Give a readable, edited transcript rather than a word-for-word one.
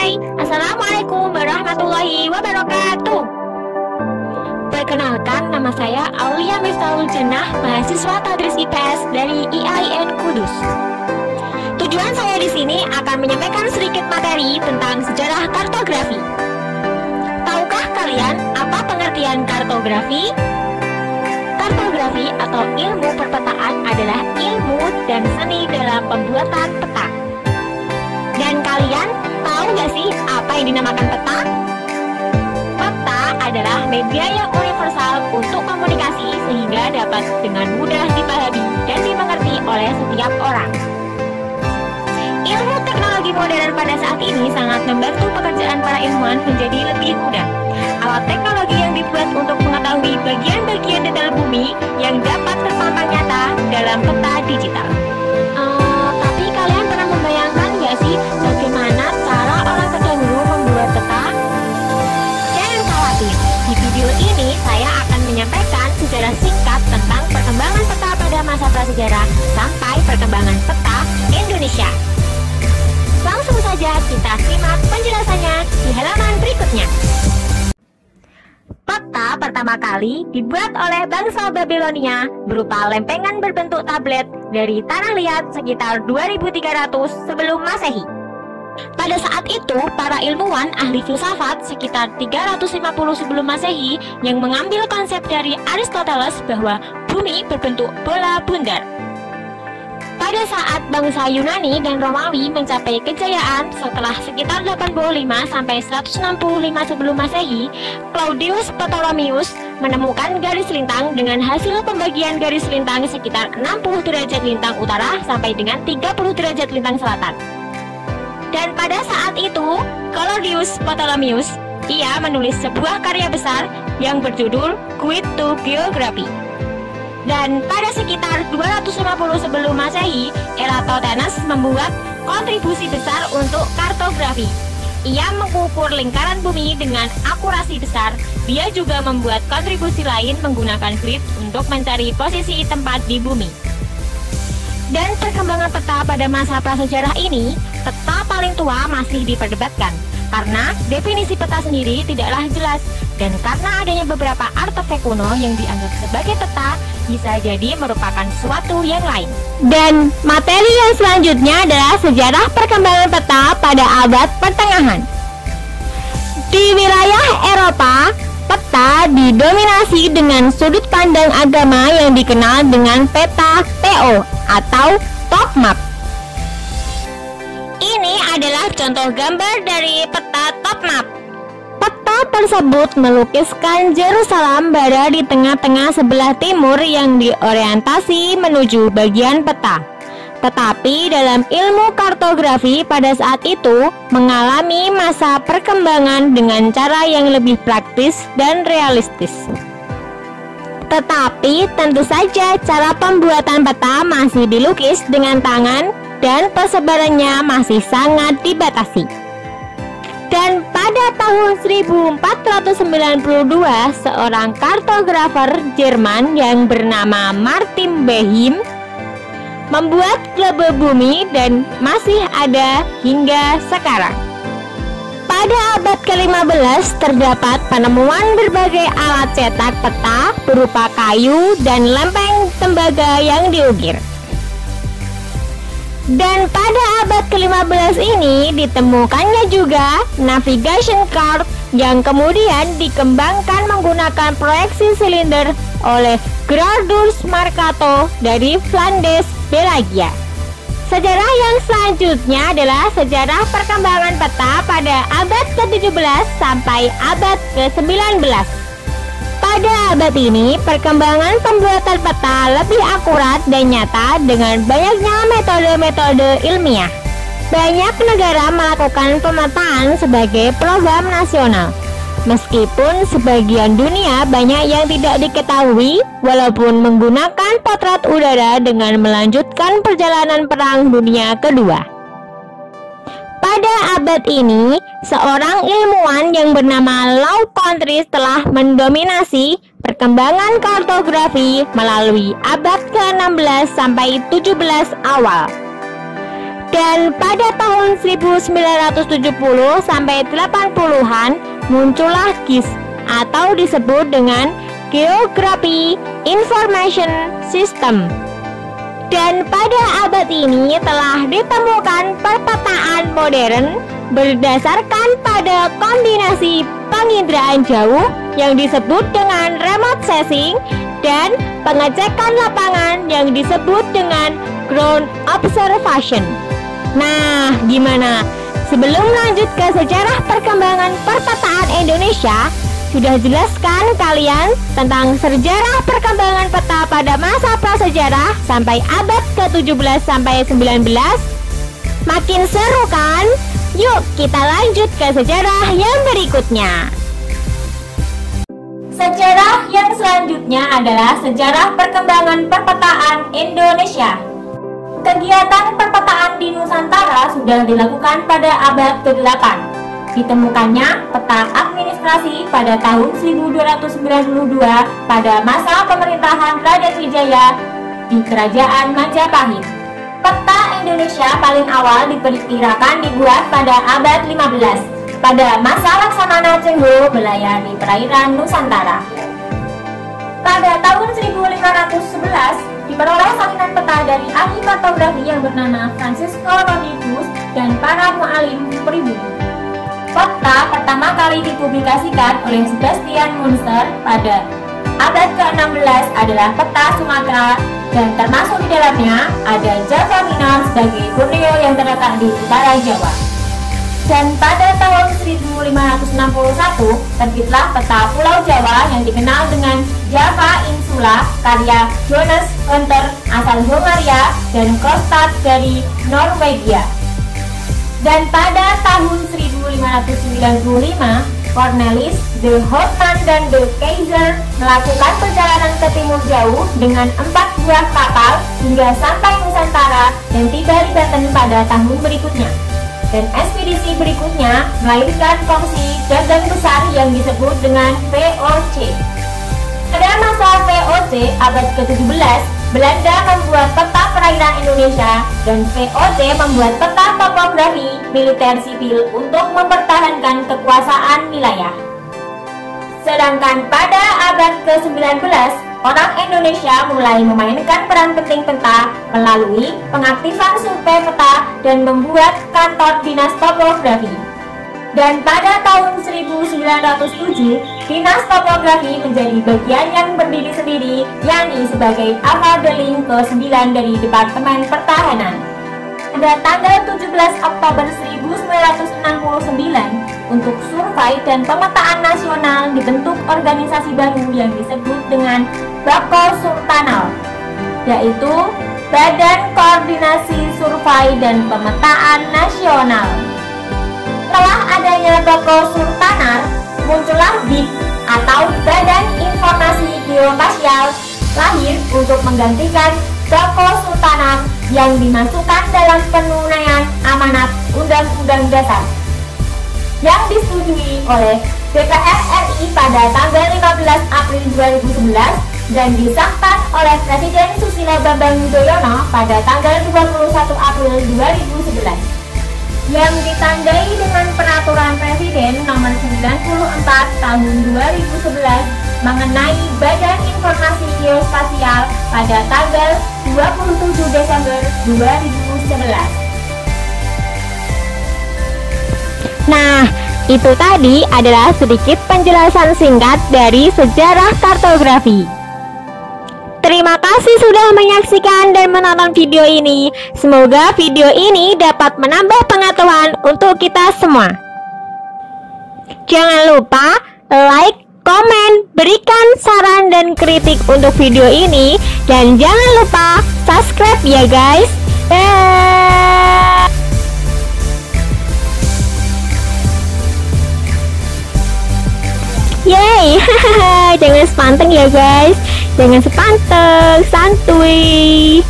Hai, Assalamualaikum warahmatullahi wabarakatuh. Perkenalkan, nama saya Aulia Miftahul Jannah, mahasiswa Tadris IPS dari IAIN Kudus. Tujuan saya di sini akan menyampaikan sedikit materi tentang sejarah kartografi. Tahukah kalian apa pengertian kartografi? Kartografi atau ilmu perpetaan adalah ilmu dan seni dalam pembuatan peta. Dan kalian tahu nggak sih apa yang dinamakan peta? Peta adalah media yang universal untuk komunikasi sehingga dapat dengan mudah dipahami dan dimengerti oleh setiap orang. Ilmu teknologi modern pada saat ini sangat membantu pekerjaan para ilmuwan menjadi lebih mudah. Alat teknologi yang dibuat untuk mengetahui bagian-bagian detail bumi yang dapat terpampang nyata dalam peta digital. Tapi kalian pernah membayangkan nggak sih bagaimana cara orang terdahulu membuat peta? Jangan khawatir, di video ini saya akan menyampaikan sejarah singkat tentang perkembangan peta pada masa prasejarah sampai perkembangan peta Indonesia. Langsung saja kita simak penjelasannya di halaman berikutnya. Peta pertama kali dibuat oleh bangsa Babilonia berupa lempengan berbentuk tablet dari tanah liat sekitar 2300 sebelum Masehi. Pada saat itu, para ilmuwan ahli filsafat sekitar 350 sebelum Masehi yang mengambil konsep dari Aristoteles bahwa bumi berbentuk bola bundar. Pada saat bangsa Yunani dan Romawi mencapai kejayaan setelah sekitar 85 sampai 165 sebelum Masehi, Claudius Ptolemaeus menemukan garis lintang dengan hasil pembagian garis lintang sekitar 60 derajat lintang utara sampai dengan 30 derajat lintang selatan. Dan pada saat itu, Claudius Ptolemaeus ia menulis sebuah karya besar yang berjudul Guide to Geography. Dan pada sekitar 250 sebelum Masehi, Eratosthenes membuat kontribusi besar untuk kartografi. Ia mengukur lingkaran bumi dengan akurasi besar. Dia juga membuat kontribusi lain menggunakan grid untuk mencari posisi tempat di bumi. Dan perkembangan peta pada masa prasejarah ini, peta paling tua masih diperdebatkan karena definisi peta sendiri tidaklah jelas, dan karena adanya beberapa artefak kuno yang dianggap sebagai peta bisa jadi merupakan suatu yang lain. Dan materi yang selanjutnya adalah sejarah perkembangan peta pada abad pertengahan. Di wilayah Eropa, peta didominasi dengan sudut pandang agama yang dikenal dengan peta TO atau top map. Ini adalah contoh gambar dari peta top map. Peta tersebut melukiskan Yerusalem berada di tengah-tengah sebelah timur yang diorientasi menuju bagian peta. Tetapi dalam ilmu kartografi pada saat itu mengalami masa perkembangan dengan cara yang lebih praktis dan realistis. Tetapi tentu saja cara pembuatan peta masih dilukis dengan tangan dan persebarannya masih sangat dibatasi. Dan pada tahun 1492, seorang kartografer Jerman yang bernama Martin Behm membuat globe bumi dan masih ada hingga sekarang. Pada abad ke-15 terdapat penemuan berbagai alat cetak peta berupa kayu dan lempeng tembaga yang diukir. Dan pada abad ke-15 ini ditemukannya juga navigation card yang kemudian dikembangkan menggunakan proyeksi silinder oleh Gerardus Mercator dari Flandes, Belgia. Sejarah yang selanjutnya adalah sejarah perkembangan peta pada abad ke-17 sampai abad ke-19. Pada abad ini, perkembangan pembuatan peta lebih akurat dan nyata dengan banyaknya metode-metode ilmiah. Banyak negara melakukan pemetaan sebagai program nasional. Meskipun sebagian dunia banyak yang tidak diketahui, walaupun menggunakan potret udara dengan melanjutkan perjalanan Perang Dunia Kedua. Pada abad ini, seorang ilmuwan yang bernama Lau Contris telah mendominasi perkembangan kartografi melalui abad ke-16 sampai 17 awal. Dan pada tahun 1970 sampai 80-an muncullah GIS atau disebut dengan Geography Information System. Dan pada abad ini telah ditemukan perpetaan modern berdasarkan pada kombinasi penginderaan jauh yang disebut dengan remote sensing dan pengecekan lapangan yang disebut dengan ground observation. Nah, gimana? Sebelum lanjut ke sejarah perkembangan perpetaan Indonesia, sudah jelaskan kalian tentang sejarah perkembangan peta pada masa prasejarah sampai abad ke-17 sampai 19? Makin seru kan? Yuk kita lanjut ke sejarah yang berikutnya. Sejarah yang selanjutnya adalah sejarah perkembangan perpetaan Indonesia. Kegiatan perpetaan di Nusantara sudah dilakukan pada abad ke-8. Ditemukannya peta administrasi pada tahun 1292 pada masa pemerintahan Raden Wijaya di Kerajaan Majapahit. Peta Indonesia paling awal diperkirakan dibuat pada abad 15 pada masa Laksamana Cheng Ho melayani perairan Nusantara. Pada tahun 1511 diperoleh salinan peta dari ahli kartografi yang bernama Francisco Rodriguez dan para mu'alim pribumi. Peta pertama kali dipublikasikan oleh Sebastian Munster pada abad ke-16 adalah peta Sumatera, dan termasuk di dalamnya ada Java Minor sebagai Borneo yang terletak di utara Jawa. Dan pada tahun 1561 terbitlah peta Pulau Jawa yang dikenal dengan Java Insula karya Johannes Hunter asal Hongaria dan Kronstad dari Norwegia. Dan pada tahun 1595 Cornelis, de Houtman dan de Keyser melakukan perjalanan ke timur jauh dengan 4 buah kapal hingga sampai Nusantara dan tiba di Banten pada tahun berikutnya. Dan ekspedisi berikutnya melahirkan kongsi dagang besar yang disebut dengan VOC. Pada masa VOC abad ke-17, Belanda membuat peta perairan Indonesia dan VOC membuat peta topografi militer sipil untuk mempertahankan kekuasaan wilayah. Sedangkan pada abad ke-19, orang Indonesia mulai memainkan peran penting peta melalui pengaktifan survei peta dan membuat kantor dinas topografi. Dan pada tahun 1907, dinas topografi menjadi bagian yang berdiri sendiri, yakni sebagai avadeling ke-9 dari Departemen Pertahanan. Pada tanggal 17 Oktober 1969, untuk survei dan pemetaan nasional dibentuk organisasi baru yang disebut dengan Bako Sultanal, yaitu Badan Koordinasi Survei dan Pemetaan Nasional. Setelah adanya Bako Sultanar, muncullah BIG atau Badan Informasi Geospasial lahir untuk menggantikan Bako Sultanar yang dimasukkan dalam penunaian amanat Undang-Undang Dasar yang disetujui oleh DPR RI pada tanggal 15 April 2011 dan disahkan oleh Presiden Susilo Bambang Yudhoyono pada tanggal 21 April 2011, yang ditandai dengan Peraturan Presiden Nomor 94 Tahun 2011 mengenai Badan Informasi Geospasial pada tanggal 27 Desember 2011. Nah, itu tadi adalah sedikit penjelasan singkat dari sejarah kartografi. Terima kasih sudah menyaksikan dan menonton video ini. Semoga video ini dapat menambah pengetahuan untuk kita semua. Jangan lupa like, komen, berikan saran dan kritik untuk video ini, dan jangan lupa subscribe ya guys. Yeay, jangan sepanteng ya guys. Jangan sepanteng, santuy.